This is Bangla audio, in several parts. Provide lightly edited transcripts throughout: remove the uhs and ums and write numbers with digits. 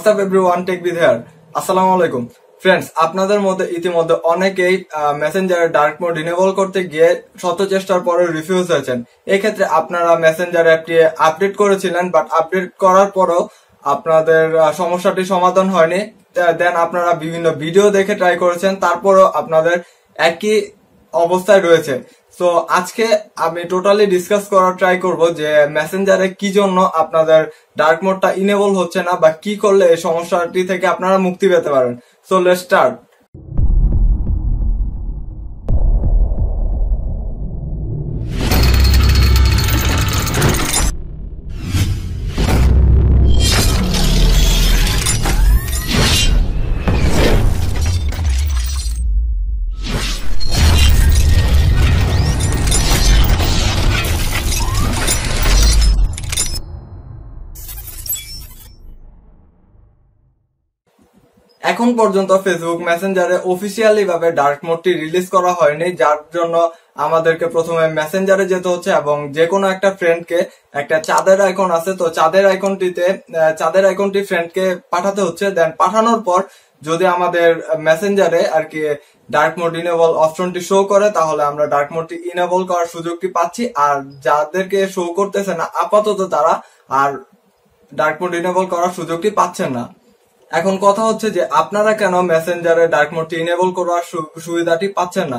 হোয়াটসঅ্যাপ এভরিওয়ান টেক বিদ হিয়ার। আসসালামু আলাইকুম ফ্রেন্ডস, আপনাদের মধ্যে ইতিমধ্যে অনেকেই মেসেঞ্জারে ডার্ক মোড ইনেবল করতে গিয়ে শত চেষ্টার পরে রিফিউজ হয়েছেন। এই ক্ষেত্রে আপনারা মেসেঞ্জার অ্যাপটি আপডেট করেছিলেন, বাট আপডেট করার পরেও আপনাদের সমস্যাটি সমাধান হয়নি। দেন আপনারা বিভিন্ন ভিডিও দেখে ট্রাই করেছেন, তারপরেও আপনাদের একই অবস্থায় রয়েছে। তো আজকে আমি টোটালি ডিসকাস করার ট্রাই করব যে মেসেঞ্জারে কি জন্য আপনাদের ডার্ক মোডটা ইনেবল হচ্ছে না, বা কি করলে এই সমস্যাটি থেকে আপনারা মুক্তি পেতে পারেন। So let's start. এখন পর্যন্ত ফেসবুক মেসেঞ্জারে অফিসিয়ালি ভাবে ডার্ক মোডটি রিলিজ করা হয়নি, যার জন্য আমাদেরকে প্রথমে মেসেঞ্জারে যেতে হচ্ছে এবং যে কোনো একটা ফ্রেন্ডকে, একটা চাঁদের আইকন আছে, তো চাঁদের আইকনটি ফ্রেন্ডকে পাঠাতে হচ্ছে। দেন পাঠানোর পর যদি আমাদের মেসেঞ্জারে আর কি ডার্ক মোড ইনেবল অপশনটি শো করে, তাহলে আমরা ডার্ক মোডটি ইনেবল করার সুযোগটি পাচ্ছি। আর যাদেরকে শো করতেছে না আপাতত, তারা আর ডার্ক মোড ইনেবল করার সুযোগটি পাচ্ছেন না। এখন কথা হচ্ছে যে আপনারা কেন মেসেঞ্জারে ডার্ক মোডটি ইনেবল করার সুবিধাটি পাচ্ছেন না।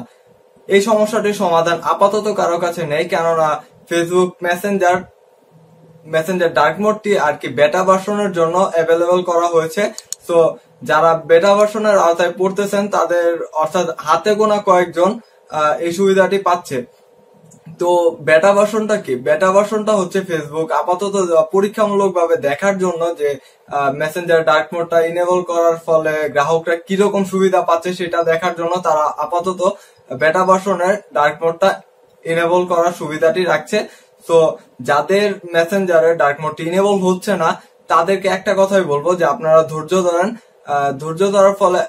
এই সমস্যাটির সমাধান আপাতত কারো কাছে নেই, কেননা ফেসবুক মেসেঞ্জার ডার্ক মোডটি আর কি বেটা ভার্সনের জন্য অ্যাভেলেবল করা হয়েছে। তো যারা বেটা ভার্সনের আওতায় পড়তেছেন তাদের, অর্থাৎ হাতে গোনা কয়েকজন এই সুবিধাটি পাচ্ছে। তো বেটা ভার্সনটা কি? বেটা ভার্সনটা হচ্ছে ফেসবুক আপাতত পরীক্ষামূলক ভাবে দেখার জন্য যে মেসেঞ্জার ডার্ক মোডটা ইনেবল করার ফলে গ্রাহকরা কিরকম সুবিধা পাচ্ছে সেটা দেখার জন্য তারা আপাতত বেটা ভার্সনের ডার্ক মোডটা ইনেবল করার সুবিধাটি রাখছে। তো যাদের মেসেঞ্জারে ডার্ক মোডটি ইনেবল হচ্ছে না, তাদেরকে একটা কথাই বলবো যে আপনারা ধৈর্য ধরেন। ধৈর্য ধরার ফলে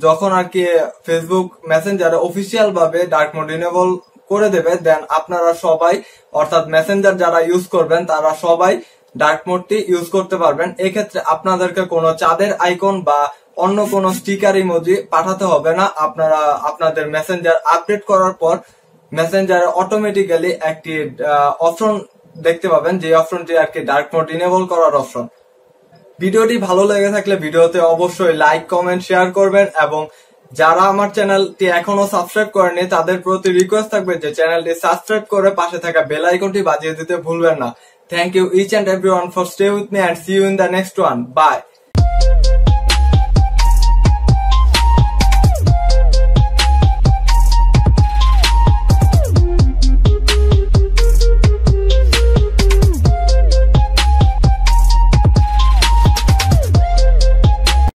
যখন আর কি ফেসবুক মেসেঞ্জারে অফিসিয়াল ভাবে ডার্ক মোড ইনেবল করে দেবে, দেন আপনারা সবাই, অর্থাৎ মেসেঞ্জার যারা ইউজ করবেন তারা সবাই ডার্ক মোডটি ইউজ করতে পারবেন। এক্ষেত্রে আপনাদেরকে কোনো চাঁদের আইকন বা অন্য কোনো স্টিকার ইমোজি পাঠাতে হবে না। আপনারা আপনাদের মেসেঞ্জার আপডেট করার পর মেসেঞ্জারে অটোমেটিক্যালি একটি অপশন দেখতে পাবেন, যে অপশনটি আর কি ডার্ক মোড ইনেবল করার অপশন। ভিডিওটি ভালো লেগে থাকলে ভিডিওতে অবশ্যই লাইক, কমেন্ট, শেয়ার করবেন, এবং যারা আমার চ্যানেলটি এখনো সাবস্ক্রাইব করেনি তাদের প্রতি রিকোয়েস্ট থাকবে যে চ্যানেলটি সাবস্ক্রাইব করে পাশে থাকা বেল আইকনটি বাজিয়ে দিতে ভুলবেন না। Thank you each and everyone for stay with me and see you in the next one. Bye.